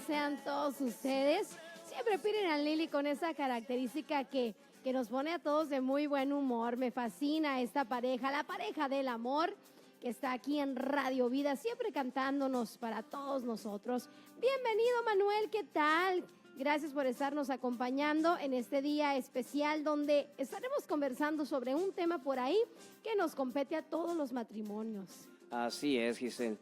sean todos ustedes. Siempre Peter and Lily con esa característica que nos pone a todos de muy buen humor. Me fascina esta pareja, la pareja del amor, que está aquí en Radio Vida, siempre cantándonos para todos nosotros. Bienvenido, Manuel, ¿qué tal? Gracias por estarnos acompañando en este día especial donde estaremos conversando sobre un tema por ahí que nos compete a todos los matrimonios. Así es, Giselle.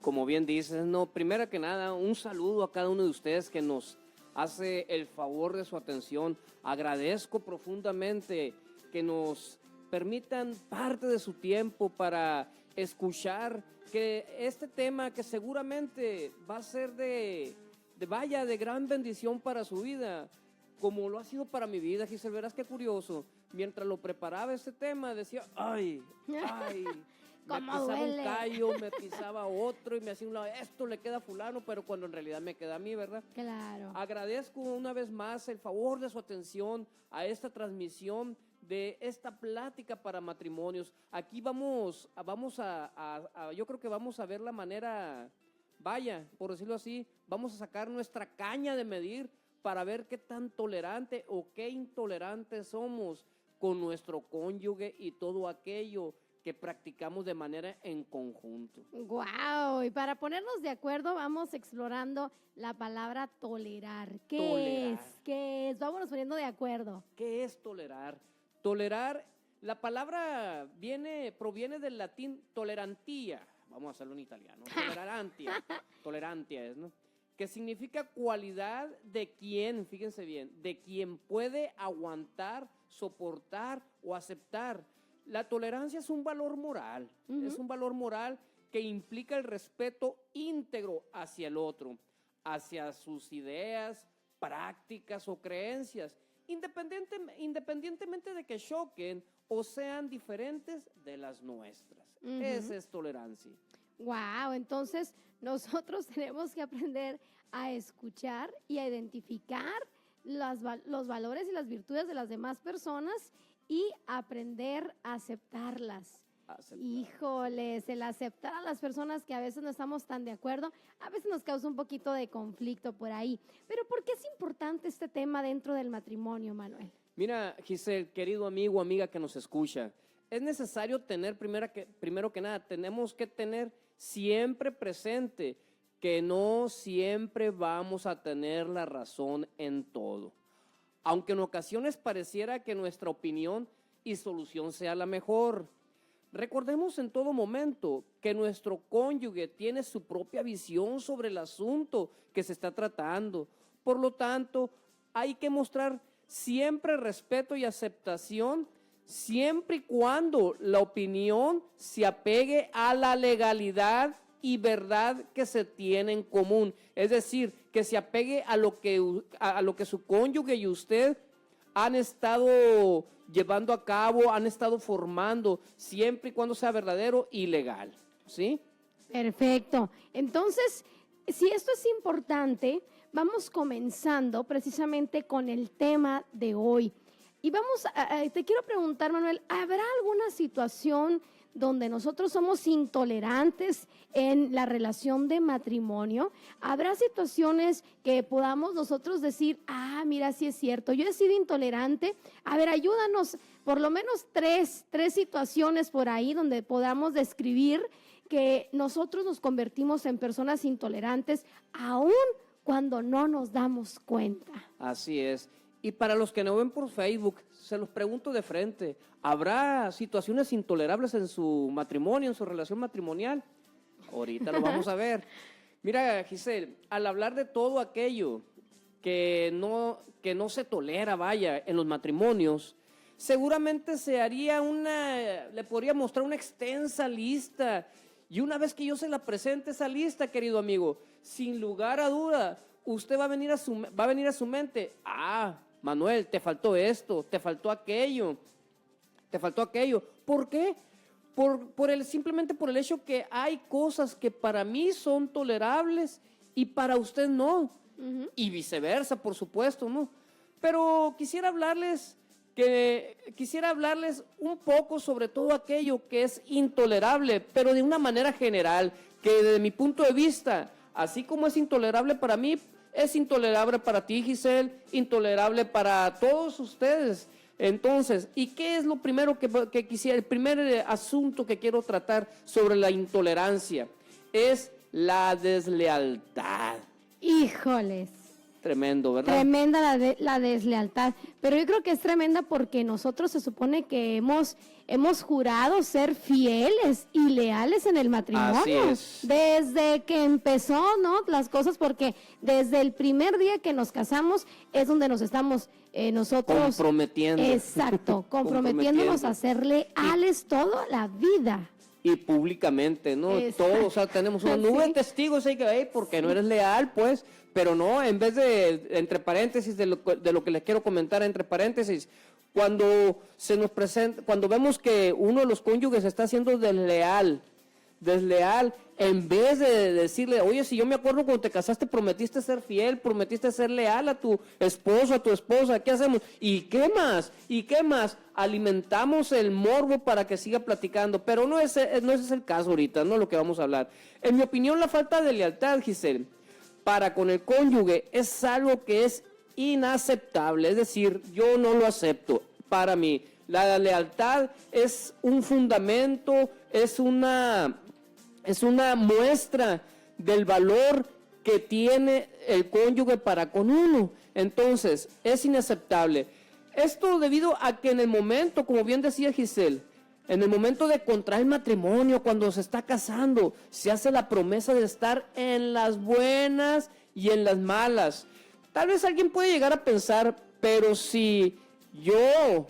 Como bien dices, primero que nada, un saludo a cada uno de ustedes que nos hace el favor de su atención. Agradezco profundamente que nos permitan parte de su tiempo para escuchar que este tema que seguramente va a ser de gran bendición para su vida, como lo ha sido para mi vida, Giselle. Verás qué curioso. Mientras lo preparaba este tema, decía, ay, me pisaba un callo, me pisaba otro y me hacía un lado, esto le queda a fulano, pero cuando en realidad me queda a mí, ¿verdad? Claro. Agradezco una vez más el favor de su atención a esta transmisión de esta plática para matrimonios. Aquí vamos a yo creo que vamos a ver la manera, por decirlo así, vamos a sacar nuestra caña de medir para ver qué tan tolerante o qué intolerante somos con nuestro cónyuge y todo aquello que practicamos de manera en conjunto. ¡Guau! Y para ponernos de acuerdo, vamos explorando la palabra tolerar. ¿Qué es? Vámonos poniendo de acuerdo. ¿Qué es tolerar? Tolerar, la palabra proviene del latín tolerantia. Vamos a hacerlo en italiano. Tolerantia es, ¿no? Que significa cualidad de quien, fíjense bien, de quien puede aguantar, soportar o aceptar. La tolerancia es un valor moral, es un valor moral que implica el respeto íntegro hacia el otro, hacia sus ideas, prácticas o creencias, independientemente de que choquen o sean diferentes de las nuestras. Esa es tolerancia. Wow, entonces nosotros tenemos que aprender a escuchar y a identificar los valores y las virtudes de las demás personas y aprender a aceptarlas. Híjoles, el aceptar a las personas que a veces no estamos tan de acuerdo, a veces nos causa un poquito de conflicto por ahí. Pero ¿por qué es importante este tema dentro del matrimonio, Manuel? Mira, Giselle, querido amigo o amiga que nos escucha, es necesario tener, primero que nada, tenemos que tener siempre presente que no siempre vamos a tener la razón en todo. Aunque en ocasiones pareciera que nuestra opinión y solución sea la mejor. Recordemos en todo momento que nuestro cónyuge tiene su propia visión sobre el asunto que se está tratando. Por lo tanto, hay que mostrar siempre respeto y aceptación, siempre y cuando la opinión se apegue a la legalidad y verdad que se tiene en común. Es decir, que se apegue a lo que su cónyuge y usted han estado llevando a cabo, han estado formando, siempre y cuando sea verdadero y legal. ¿Sí? Perfecto. Entonces, si esto es importante, vamos comenzando precisamente con el tema de hoy. Y te quiero preguntar, Manuel, ¿habrá alguna situación donde nosotros somos intolerantes en la relación de matrimonio? ¿Habrá situaciones que podamos nosotros decir, mira, sí es cierto, yo he sido intolerante? A ver, ayúdanos, por lo menos tres situaciones por ahí donde podamos describir que nosotros nos convertimos en personas intolerantes aún cuando no nos damos cuenta. Así es. Y para los que no ven por Facebook, se los pregunto de frente, ¿habrá situaciones intolerables en su matrimonio, en su relación matrimonial? Ahorita lo vamos a ver. Mira, Giselle, al hablar de todo aquello que no se tolera, en los matrimonios, seguramente le podría mostrar una extensa lista. Y una vez que yo se la presente esa lista, querido amigo, sin lugar a duda, usted va a venir a su mente, Manuel, te faltó esto, te faltó aquello. ¿Por qué? Simplemente por el hecho que hay cosas que para mí son tolerables y para usted no. Y viceversa, por supuesto, ¿no? Pero quisiera hablarles un poco sobre todo aquello que es intolerable, pero de una manera general, que desde mi punto de vista Así como es intolerable para mí, es intolerable para ti, Giselle, intolerable para todos ustedes. Entonces, ¿y qué es lo primero que quisiera? El primer asunto que quiero tratar sobre la intolerancia es la deslealtad. Híjoles. Tremendo, ¿verdad? Tremenda la deslealtad, pero yo creo que es tremenda porque nosotros se supone que hemos jurado ser fieles y leales en el matrimonio. Así es. Desde que empezó, ¿no? Las cosas, porque desde el primer día que nos casamos es donde nos estamos nosotros... Comprometiendo. Exacto, comprometiéndonos a ser leales toda la vida. Y públicamente, ¿no? Todos, o sea, tenemos una nube de testigos ahí que, porque no eres leal, pues, pero no, en vez de, entre paréntesis, de lo que les quiero comentar, entre paréntesis, cuando se nos presenta, cuando vemos que uno de los cónyuges está siendo desleal, en vez de decirle, oye, si yo me acuerdo cuando te casaste prometiste ser fiel, prometiste ser leal a tu esposo, a tu esposa, ¿qué hacemos? ¿Y qué más? ¿Y qué más? Alimentamos el morbo para que siga platicando, pero no ese es el caso ahorita, no lo que vamos a hablar. En mi opinión, la falta de lealtad, Giselle, para con el cónyuge es algo que es inaceptable, es decir, yo no lo acepto para mí. La lealtad es un fundamento, es una muestra del valor que tiene el cónyuge para con uno. Entonces, es inaceptable. Esto debido a que en el momento, como bien decía Giselle, en el momento de contraer matrimonio, cuando se está casando, se hace la promesa de estar en las buenas y en las malas. Tal vez alguien puede llegar a pensar, pero si yo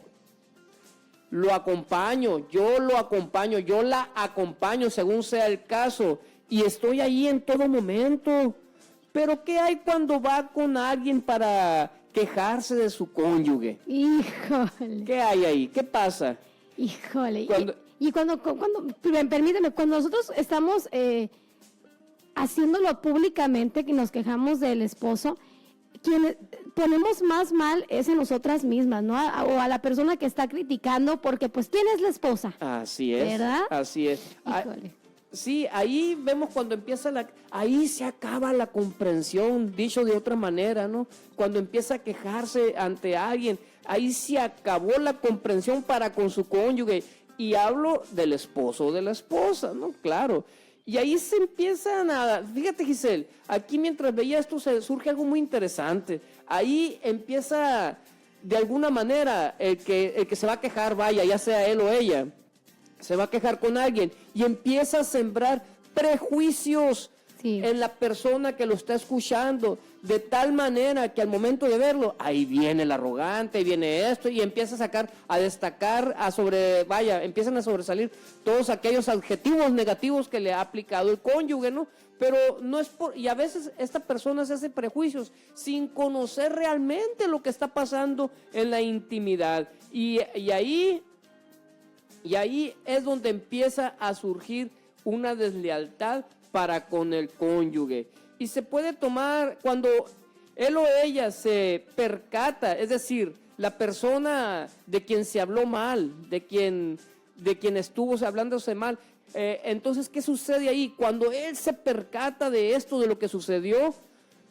lo acompaño, yo la acompaño según sea el caso y estoy ahí en todo momento. Pero ¿qué hay cuando va con alguien para quejarse de su cónyuge? Híjole. ¿Qué hay ahí? ¿Qué pasa? Híjole. Y cuando, permíteme, cuando nosotros estamos haciéndolo públicamente, que nos quejamos del esposo, quien ponemos más mal es en nosotras mismas, ¿no? O a la persona que está criticando, porque pues, ¿quién es la esposa? Así es. ¿Verdad? Así es. Híjole. Sí, ahí vemos cuando empieza ahí se acaba la comprensión, dicho de otra manera, ¿no? Cuando empieza a quejarse ante alguien, ahí se acabó la comprensión para con su cónyuge. Y hablo del esposo o de la esposa, ¿no? Claro. Y ahí se empiezan fíjate, Giselle, aquí mientras veía esto surge algo muy interesante. Ahí empieza, de alguna manera, el que se va a quejar, vaya, ya sea él o ella, se va a quejar con alguien y empieza a sembrar prejuicios en la persona que lo está escuchando, de tal manera que al momento de verlo, ahí viene el arrogante, viene esto, y empieza a destacar, empiezan a sobresalir todos aquellos adjetivos negativos que le ha aplicado el cónyuge, ¿no? Pero no es y a veces esta persona se hace prejuicios sin conocer realmente lo que está pasando en la intimidad. Y ahí es donde empieza a surgir una deslealtad para con el cónyuge. Y se puede tomar cuando él o ella se percata, es decir, la persona de quien se habló mal, de quien estuvo hablándose mal. Entonces, ¿qué sucede ahí? Cuando él se percata de esto, de lo que sucedió,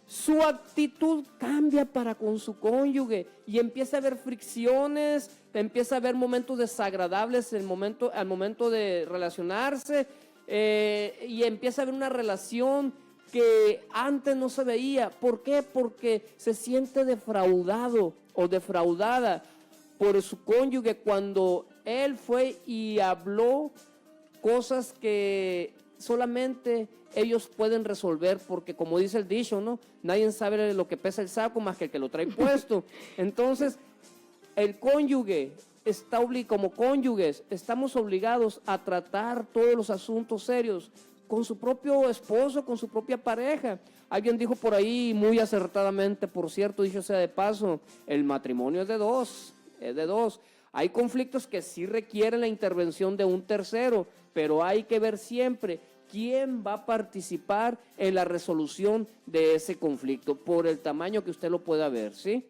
su actitud cambia para con su cónyuge y empieza a haber fricciones, empieza a haber momentos desagradables al momento de relacionarse, y empieza a haber una relación que antes no se veía. ¿Por qué? Porque se siente defraudado o defraudada por su cónyuge cuando él fue y habló cosas que solamente ellos pueden resolver, porque como dice el dicho, ¿no? Nadie sabe lo que pesa el saco más que el que lo trae puesto. Entonces, el cónyuge como cónyuges, estamos obligados a tratar todos los asuntos serios con su propio esposo, con su propia pareja. Alguien dijo por ahí muy acertadamente, por cierto, dicho sea de paso, el matrimonio es de dos. Hay conflictos que sí requieren la intervención de un tercero, pero hay que ver siempre quién va a participar en la resolución de ese conflicto, por el tamaño que usted lo pueda ver, ¿sí?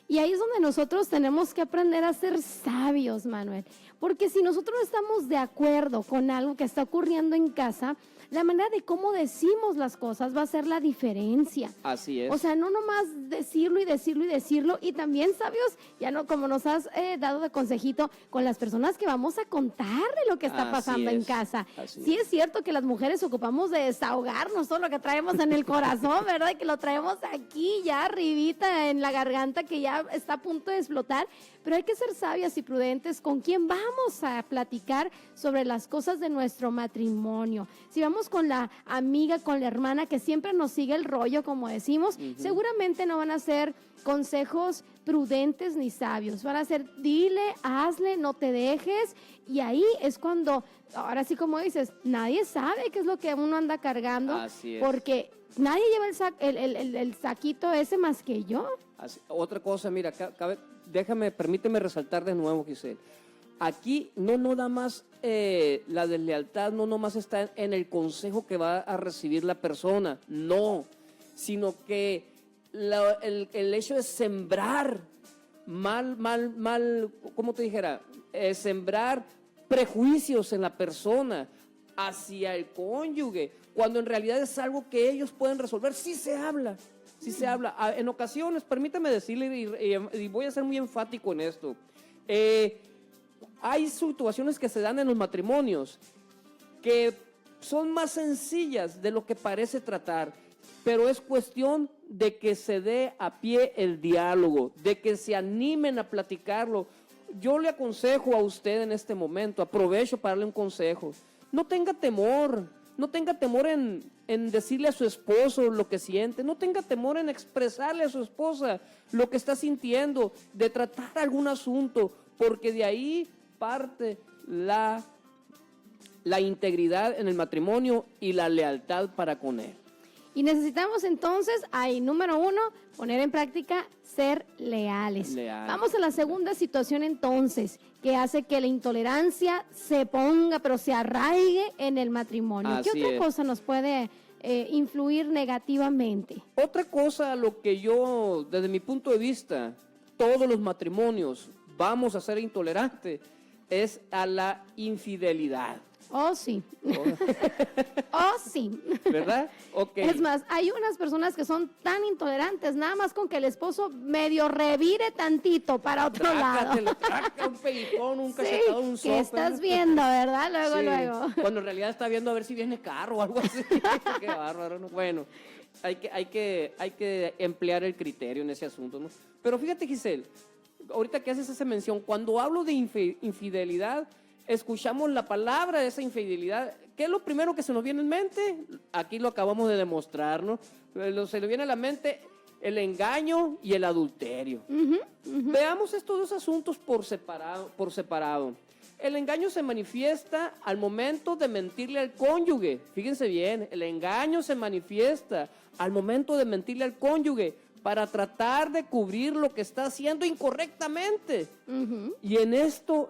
Y ahí es donde nosotros tenemos que aprender a ser sabios, Manuel. Porque si nosotros no estamos de acuerdo con algo que está ocurriendo en casa, la manera de cómo decimos las cosas va a ser la diferencia. Así es. O sea, no nomás decirlo y decirlo y decirlo. Y también, sabios, ya no, como nos has dado de consejito, con las personas que vamos a contarle lo que está pasando en casa. Sí es cierto que las mujeres ocupamos de desahogarnos todo lo que traemos en el corazón, ¿verdad? Que lo traemos aquí ya arribita en la garganta, que ya está a punto de explotar. Pero hay que ser sabias y prudentes con quién vamos a platicar sobre las cosas de nuestro matrimonio. Si vamos con la amiga, con la hermana que siempre nos sigue el rollo, como decimos, seguramente no van a ser consejos prudentes ni sabios. Van a ser, dile, hazle, no te dejes. Y ahí es cuando, ahora sí como dices, nadie sabe qué es lo que uno anda cargando. Así es. Porque nadie lleva el saquito ese más que yo. Otra cosa, mira, permíteme resaltar de nuevo, Giselle. Aquí no nada más la deslealtad, no nomás está en el consejo que va a recibir la persona, no, sino que el hecho de sembrar ¿cómo te dijera? Sembrar prejuicios en la persona hacia el cónyuge, cuando en realidad es algo que ellos pueden resolver. Sí se habla. En ocasiones, permítame decirle, y voy a ser muy enfático en esto, hay situaciones que se dan en los matrimonios que son más sencillas de lo que parece tratar, pero es cuestión de que se dé a pie el diálogo, de que se animen a platicarlo. Yo le aconsejo a usted en este momento, aprovecho para darle un consejo, no tenga temor en decirle a su esposo lo que siente, no tenga temor en expresarle a su esposa lo que está sintiendo, de tratar algún asunto, porque de ahí parte la integridad en el matrimonio y la lealtad para con él. Y necesitamos entonces, número 1, poner en práctica ser leales. Vamos a la segunda situación entonces, que hace que la intolerancia se ponga, pero se arraigue en el matrimonio. ¿Qué otra cosa nos puede influir negativamente? Otra cosa, lo que yo, desde mi punto de vista, todos los matrimonios vamos a ser intolerantes, es a la infidelidad. Oh, sí. Oh, sí. ¿Verdad? Okay. Es más, hay unas personas que son tan intolerantes, nada más con que el esposo medio revire tantito para otro lado. Trácate un pellizcón, un cachetado, un sope. Que estás viendo, ¿verdad? Luego. Cuando en realidad está viendo a ver si viene carro o algo así. Qué bárbaro, ¿no? Bueno, hay que emplear el criterio en ese asunto, ¿no? Pero fíjate, Giselle, ahorita que haces esa mención, cuando hablo de infidelidad, escuchamos la palabra de esa infidelidad. ¿Qué es lo primero que se nos viene en mente? Aquí lo acabamos de demostrar, ¿no? Se le viene a la mente el engaño y el adulterio. Veamos estos dos asuntos por separado. El engaño se manifiesta al momento de mentirle al cónyuge. Fíjense bien, el engaño se manifiesta al momento de mentirle al cónyuge para tratar de cubrir lo que está haciendo incorrectamente. Y en esto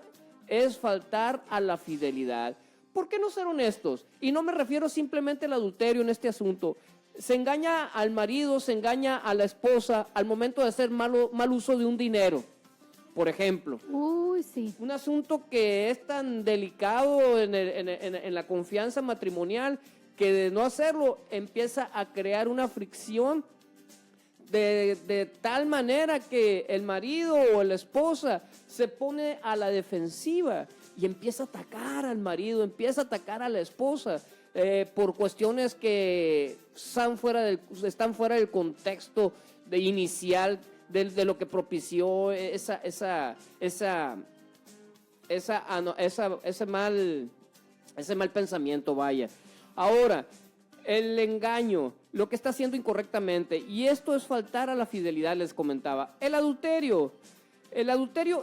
es faltar a la fidelidad. ¿Por qué no ser honestos? Y no me refiero simplemente al adulterio en este asunto. Se engaña al marido, se engaña a la esposa al momento de hacer mal uso de un dinero, por ejemplo. Uy, sí. Un asunto que es tan delicado en la confianza matrimonial que de no hacerlo empieza a crear una fricción de tal manera que el marido o la esposa se pone a la defensiva y empieza a atacar al marido, empieza a atacar a la esposa por cuestiones que están fuera del contexto inicial de lo que propició ese mal pensamiento, vaya. Ahora, el engaño, lo que está haciendo incorrectamente, y esto es faltar a la fidelidad, les comentaba. El adulterio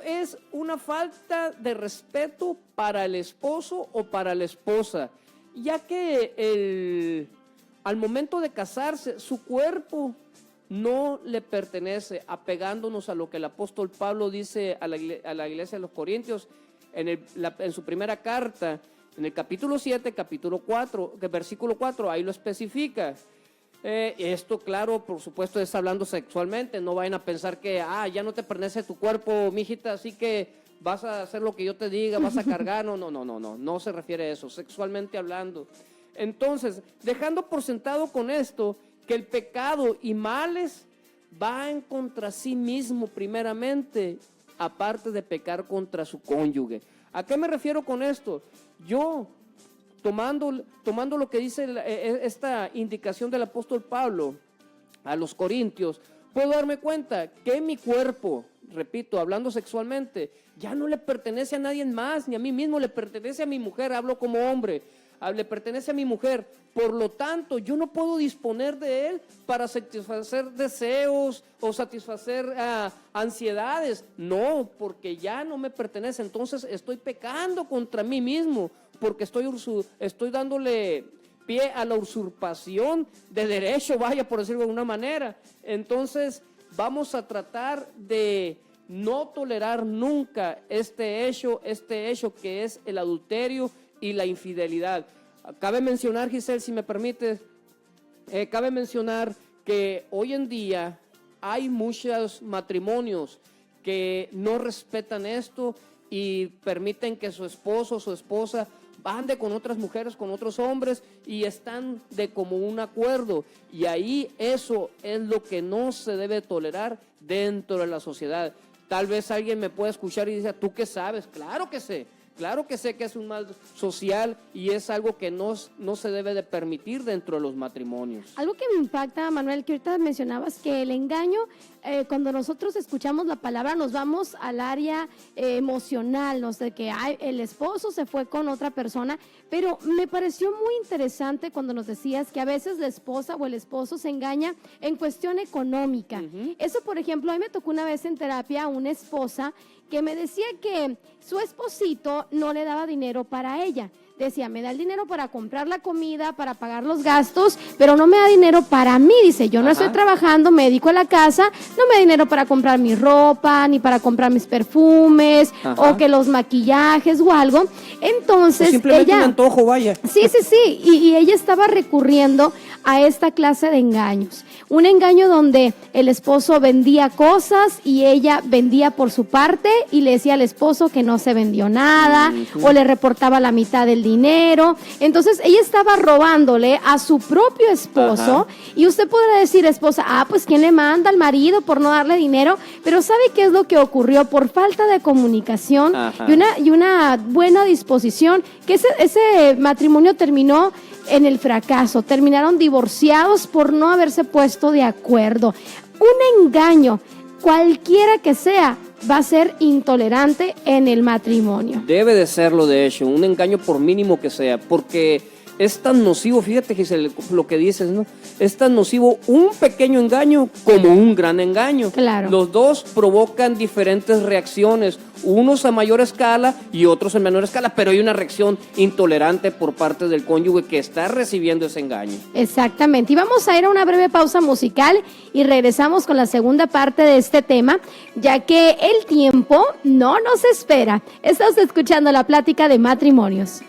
es una falta de respeto para el esposo o para la esposa, ya que al momento de casarse, su cuerpo no le pertenece, apegándonos a lo que el apóstol Pablo dice a la iglesia de los Corintios en su primera carta, en el capítulo 7, capítulo 4, versículo 4, ahí lo especifica. Esto, claro, por supuesto, es hablando sexualmente. No vayan a pensar que, ya no te pertenece tu cuerpo, mijita, así que vas a hacer lo que yo te diga, vas a cargar. No se refiere a eso, sexualmente hablando. Entonces, dejando por sentado con esto, que el pecado y males van contra sí mismo primeramente, aparte de pecar contra su cónyuge. ¿A qué me refiero con esto? Yo, tomando lo que dice esta indicación del apóstol Pablo a los Corintios, puedo darme cuenta que mi cuerpo, repito, hablando sexualmente, ya no le pertenece a nadie más, ni a mí mismo, le pertenece a mi mujer, hablo como hombre, le pertenece a mi mujer. Por lo tanto, yo no puedo disponer de él para satisfacer deseos o satisfacer ansiedades. No, porque ya no me pertenece. Entonces estoy pecando contra mí mismo, porque estoy dándole pie a la usurpación de derecho, vaya, por decirlo de alguna manera. Entonces vamos a tratar de no tolerar nunca este hecho que es el adulterio y la infidelidad. Cabe mencionar, Giselle, si me permites, cabe mencionar que hoy en día hay muchos matrimonios que no respetan esto y permiten que su esposo o su esposa ande con otras mujeres, con otros hombres, y están de común acuerdo. Y ahí eso es lo que no se debe tolerar dentro de la sociedad. Tal vez alguien me pueda escuchar y dice, ¿tú qué sabes? Claro que sé que es un mal social y es algo que no se debe de permitir dentro de los matrimonios. Algo que me impacta, Manuel, que ahorita mencionabas que el engaño, cuando nosotros escuchamos la palabra nos vamos al área emocional, no sé, que el esposo se fue con otra persona, pero me pareció muy interesante cuando nos decías que a veces la esposa o el esposo se engaña en cuestión económica. Uh-huh. Eso, por ejemplo, a mí me tocó una vez en terapia una esposa que me decía que su esposito no le daba dinero para ella. Decía, me da el dinero para comprar la comida, para pagar los gastos, pero no me da dinero para mí. Dice, yo no estoy trabajando, me dedico a la casa, no me da dinero para comprar mi ropa, ni para comprar mis perfumes, o que los maquillajes o algo. Entonces, o simplemente un antojo, vaya. Sí, y ella estaba recurriendo a esta clase de engaños. Un engaño donde el esposo vendía cosas y ella vendía por su parte y le decía al esposo que no se vendió nada, o le reportaba la mitad del dinero. Entonces ella estaba robándole a su propio esposo. Y usted podrá decir, esposa, pues ¿quién le manda al marido por no darle dinero? Pero ¿sabe qué es lo que ocurrió? Por falta de comunicación y una buena disposición, que ese matrimonio terminó en el fracaso, terminaron divorciados por no haberse puesto de acuerdo. Un engaño, cualquiera que sea, va a ser intolerante en el matrimonio. Debe de serlo, de hecho, un engaño por mínimo que sea, porque es tan nocivo, fíjate Giselle, lo que dices, ¿no? Es tan nocivo un pequeño engaño como un gran engaño. Claro. Los dos provocan diferentes reacciones, unos a mayor escala y otros en menor escala, pero hay una reacción intolerante por parte del cónyuge que está recibiendo ese engaño. Exactamente. Y vamos a ir a una breve pausa musical y regresamos con la segunda parte de este tema, ya que el tiempo no nos espera. Estás escuchando la plática de matrimonios.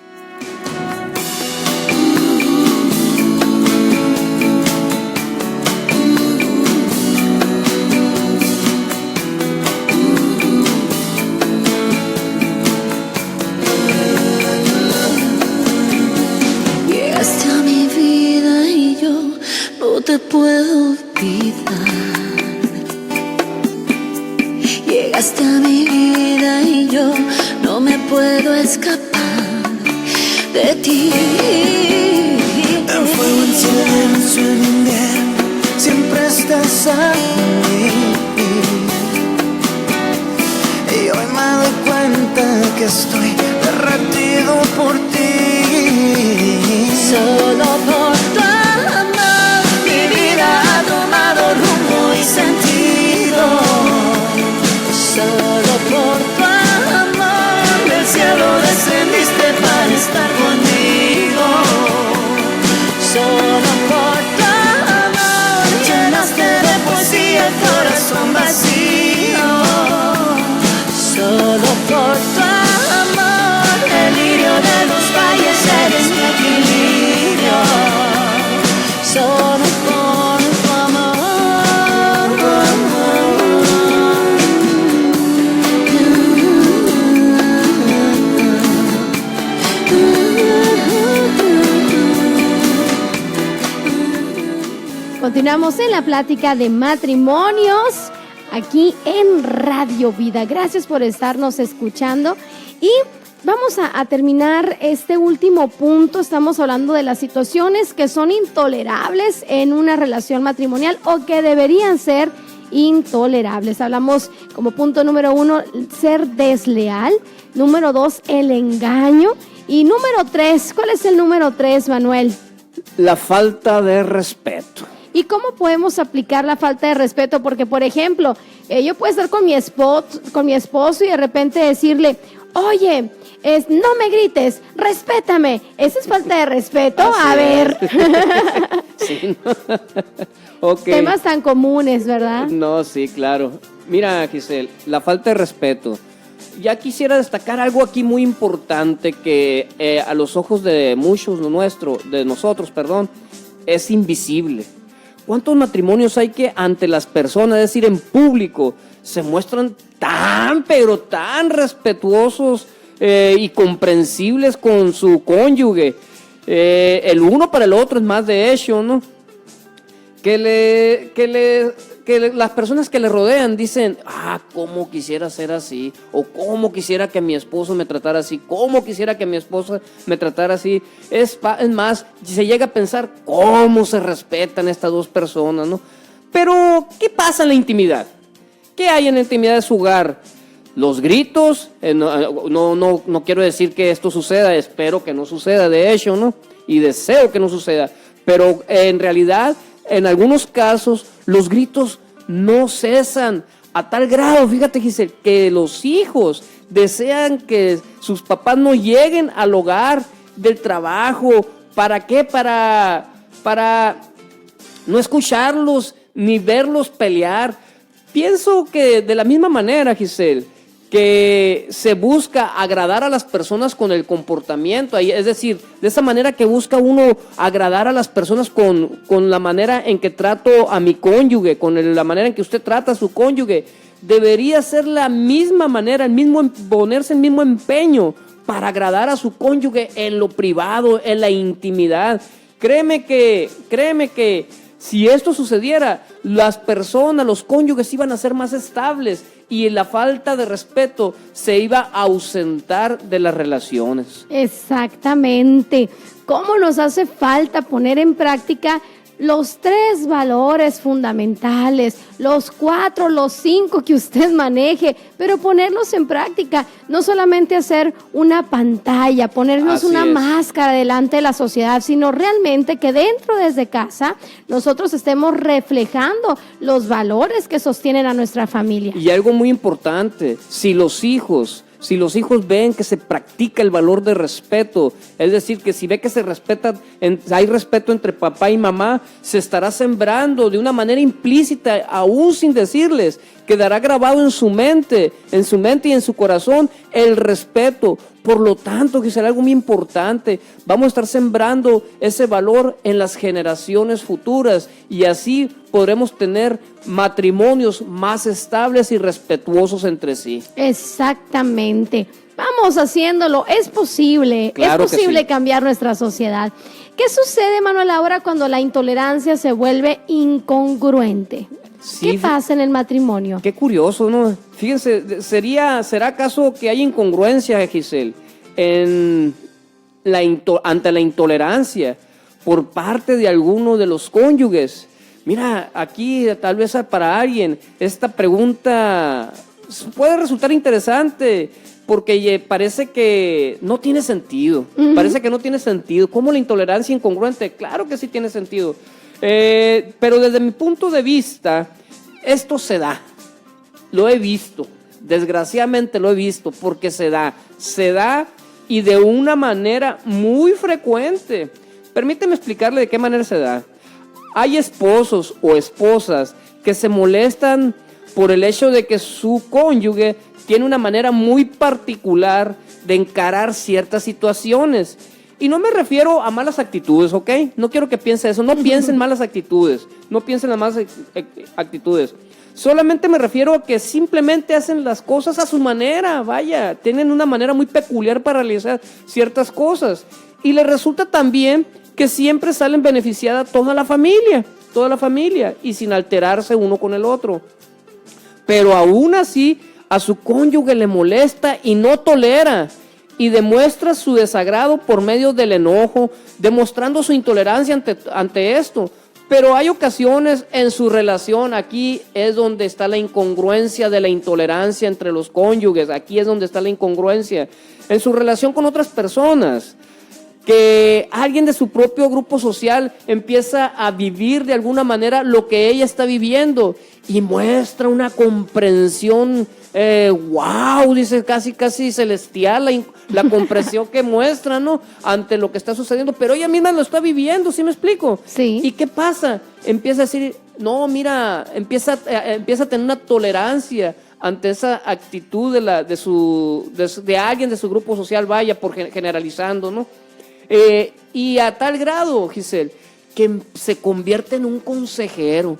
No te puedo olvidar. Llegaste a mi vida y yo no me puedo escapar de ti. En fuego, en silencio, en invierno, siempre estás ahí. Y hoy me doy cuenta que estoy derretido por ti. Solo por tu amor mi vida ha tomado rumbo y sentido. Solo por tu amor del cielo descendiste para estar conmigo. Solo por tu amor llenaste de poesía el corazón vacío. Solo por tu amor el lirio de los valles eres mi equilibrio. Solo por Continuamos en la plática de matrimonios aquí en Radio Vida. Gracias por estarnos escuchando y vamos a terminar este último punto. Estamos hablando de las situaciones que son intolerables en una relación matrimonial o que deberían ser intolerables. Hablamos como punto número 1, ser desleal. Número 2, el engaño. Y número 3, ¿cuál es el número 3, Manuel? La falta de respeto. ¿Y cómo podemos aplicar la falta de respeto? Porque, por ejemplo, yo puedo estar con mi esposo y de repente decirle, oye, no me grites, respétame. ¿Esa es falta de respeto? Así a ver. Sí, no. Okay. Temas tan comunes, ¿verdad? No, sí, claro. Mira, Giselle, la falta de respeto. Ya quisiera destacar algo aquí muy importante que a los ojos de muchos de nosotros, es invisible. ¿Cuántos matrimonios hay que ante las personas, es decir, en público, se muestran pero tan respetuosos y comprensibles con su cónyuge? El uno para el otro es más de hecho, ¿no? Que las personas que le rodean dicen, cómo quisiera ser así, o cómo quisiera que mi esposo me tratara así, cómo quisiera que mi esposa me tratara así. Es más, se llega a pensar cómo se respetan estas dos personas, ¿no? Pero, ¿qué pasa en la intimidad? ¿Qué hay en la intimidad de su hogar? Los gritos, no quiero decir que esto suceda, espero que no suceda, de hecho, ¿no? Y deseo que no suceda, pero en realidad, en algunos casos, los gritos no cesan a tal grado, fíjate, Giselle, que los hijos desean que sus papás no lleguen al hogar del trabajo. ¿Para qué? Para no escucharlos ni verlos pelear. Pienso que de la misma manera, Giselle, que se busca agradar a las personas con el comportamiento, es decir, de esa manera que busca uno agradar a las personas con la manera en que trato a mi cónyuge, con la manera en que usted trata a su cónyuge, debería ser la misma manera, ponerse el mismo empeño para agradar a su cónyuge en lo privado, en la intimidad. Créeme que si esto sucediera, las personas, los cónyuges iban a ser más estables y la falta de respeto se iba a ausentar de las relaciones. Exactamente. ¿Cómo nos hace falta poner en práctica los 3 valores fundamentales, los 4, los 5 que usted maneje, pero ponerlos en práctica, no solamente hacer una pantalla, ponernos una máscara delante de la sociedad, sino realmente que dentro desde casa nosotros estemos reflejando los valores que sostienen a nuestra familia. Y algo muy importante, si los hijos ven que se practica el valor de respeto, es decir, que si ve que se respeta, hay respeto entre papá y mamá, se estará sembrando de una manera implícita, aún sin decirles, quedará grabado en su mente y en su corazón el respeto. Por lo tanto, que será algo muy importante, vamos a estar sembrando ese valor en las generaciones futuras y así podremos tener matrimonios más estables y respetuosos entre sí. Exactamente. Vamos haciéndolo. Es posible. Claro, es posible sí. Cambiar nuestra sociedad. ¿Qué sucede, Manuel, ahora cuando la intolerancia se vuelve incongruente? Sí, ¿Qué pasa en el matrimonio? Qué curioso, ¿no? Fíjense, ¿será acaso que hay incongruencia, Giselle, ante la intolerancia por parte de alguno de los cónyuges? Mira, aquí tal vez para alguien esta pregunta puede resultar interesante porque parece que no tiene sentido. Uh-huh. Parece que no tiene sentido. ¿Cómo la intolerancia incongruente? Claro que sí tiene sentido. Pero desde mi punto de vista, esto se da. Lo he visto. Desgraciadamente lo he visto porque se da y de una manera muy frecuente. Permíteme explicarle de qué manera se da. Hay esposos o esposas que se molestan por el hecho de que su cónyuge tiene una manera muy particular de encarar ciertas situaciones. Y no me refiero a malas actitudes, ¿ok? No quiero que piense eso. No piensen malas actitudes. No piensen en las malas actitudes. Solamente me refiero a que simplemente hacen las cosas a su manera. Vaya, tienen una manera muy peculiar para realizar ciertas cosas. Y les resulta también que siempre salen beneficiada toda la familia. toda la familia y sin alterarse uno con el otro. Pero aún así a su cónyuge le molesta y no tolera y demuestra su desagrado por medio del enojo, demostrando su intolerancia ante esto. Pero hay ocasiones en su relación, aquí es donde está la incongruencia de la intolerancia entre los cónyuges, aquí es donde está la incongruencia, en su relación con otras personas, que alguien de su propio grupo social empieza a vivir de alguna manera lo que ella está viviendo y muestra una comprensión, wow, dice casi celestial, la comprensión que muestra, ¿no? Ante lo que está sucediendo, pero ella misma lo está viviendo, ¿sí me explico? Sí. ¿Y qué pasa? Empieza a decir, no, mira, empieza a tener una tolerancia ante esa actitud de alguien de su grupo social, vaya, por generalizando, ¿no? Y a tal grado, Giselle, que se convierte en un consejero.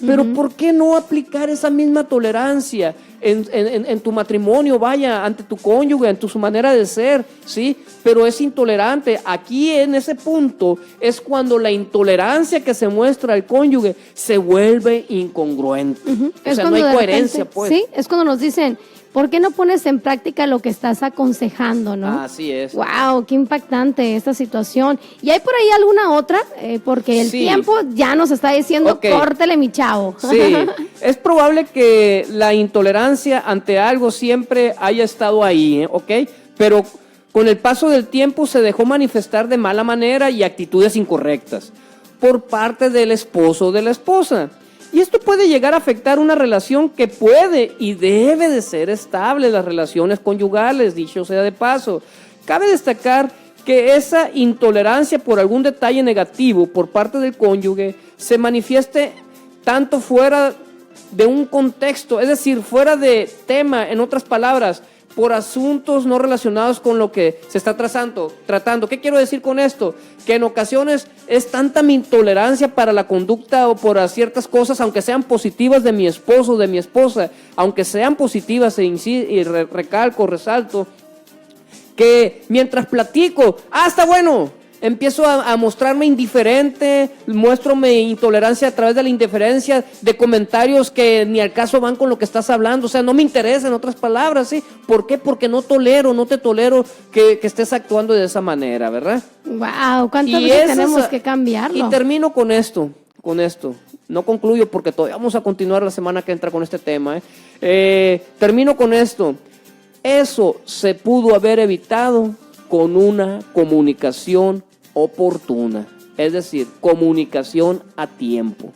Pero ¿por qué no aplicar esa misma tolerancia en tu matrimonio, vaya, ante tu cónyuge, en su manera de ser, ¿sí? Pero es intolerante. Aquí en ese punto es cuando la intolerancia que se muestra al cónyuge se vuelve incongruente. O sea, no hay coherencia, pues. Sí, es cuando nos dicen, ¿por qué no pones en práctica lo que estás aconsejando, no? Así es. Wow, qué impactante esta situación. ¿Y hay por ahí alguna otra? Porque el tiempo ya nos está diciendo, córtele, mi chavo. Sí, es probable que la intolerancia ante algo siempre haya estado ahí, ¿ok? Pero con el paso del tiempo se dejó manifestar de mala manera y actitudes incorrectas por parte del esposo o de la esposa. Y esto puede llegar a afectar una relación que puede y debe de ser estable, las relaciones conyugales, dicho sea de paso. Cabe destacar que esa intolerancia por algún detalle negativo por parte del cónyuge se manifieste tanto fuera de un contexto, es decir, fuera de tema, en otras palabras, por asuntos no relacionados con lo que se está tratando. ¿Qué quiero decir con esto? Que en ocasiones es tanta mi intolerancia para la conducta o por ciertas cosas, aunque sean positivas de mi esposo o de mi esposa, aunque sean positivas y resalto, que mientras platico, está bueno, empiezo a mostrarme indiferente, muestro mi intolerancia a través de la indiferencia, de comentarios que ni al caso van con lo que estás hablando, o sea, no me interesa, en otras palabras, ¿sí? ¿Por qué? Porque no te tolero que estés actuando de esa manera, ¿verdad? Wow, ¿cuántas veces tenemos que cambiarlo? Y termino con esto, no concluyo porque todavía vamos a continuar la semana que entra con este tema, termino con esto, eso se pudo haber evitado con una comunicación oportuna, es decir, comunicación a tiempo.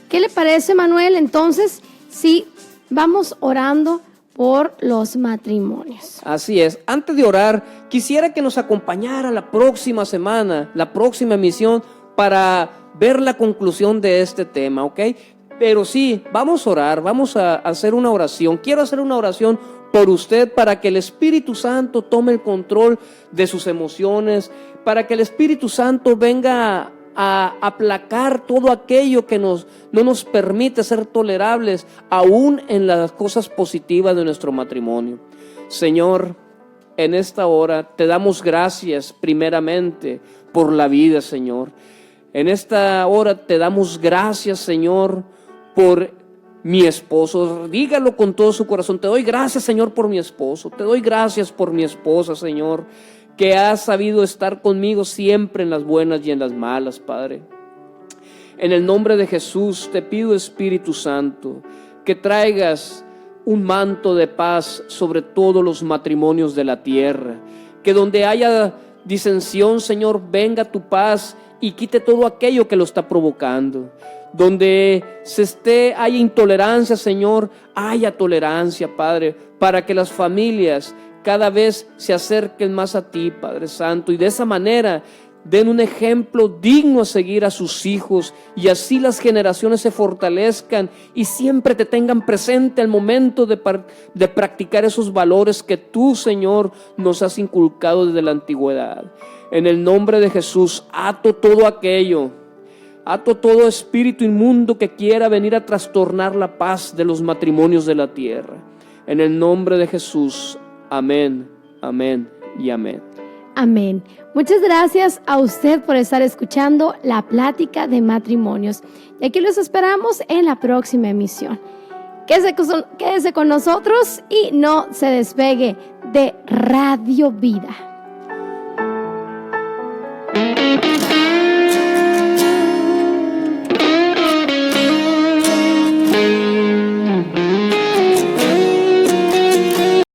¿Qué le parece, Manuel? Entonces, sí, vamos orando por los matrimonios. Así es. Antes de orar, quisiera que nos acompañara la próxima semana, la próxima emisión, para ver la conclusión de este tema, ¿ok? Pero sí, vamos a orar, vamos a hacer una oración. Quiero hacer una oración por usted para que el Espíritu Santo tome el control de sus emociones, para que el Espíritu Santo venga a aplacar todo aquello que no nos permite ser tolerables aún en las cosas positivas de nuestro matrimonio. Señor, en esta hora te damos gracias primeramente por la vida, Señor. En esta hora te damos gracias, Señor, por mi esposo. Dígalo con todo su corazón. Te doy gracias, Señor, por mi esposo. Te doy gracias por mi esposa, Señor, que ha sabido estar conmigo siempre en las buenas y en las malas, Padre. En el nombre de Jesús te pido, Espíritu Santo, que traigas un manto de paz sobre todos los matrimonios de la tierra. Que donde haya disensión, Señor, venga tu paz y quite todo aquello que lo está provocando. Donde haya intolerancia, Señor, haya tolerancia, Padre, para que las familias cada vez se acerquen más a ti, Padre Santo, y de esa manera den un ejemplo digno a seguir a sus hijos, y así las generaciones se fortalezcan y siempre te tengan presente al momento de practicar esos valores que tú, Señor, nos has inculcado desde la antigüedad. En el nombre de Jesús, ato todo espíritu inmundo que quiera venir a trastornar la paz de los matrimonios de la tierra. En el nombre de Jesús, amén, amén y amén. Amén. Muchas gracias a usted por estar escuchando la plática de matrimonios. Y aquí los esperamos en la próxima emisión. Quédese con nosotros y no se despegue de Radio Vida.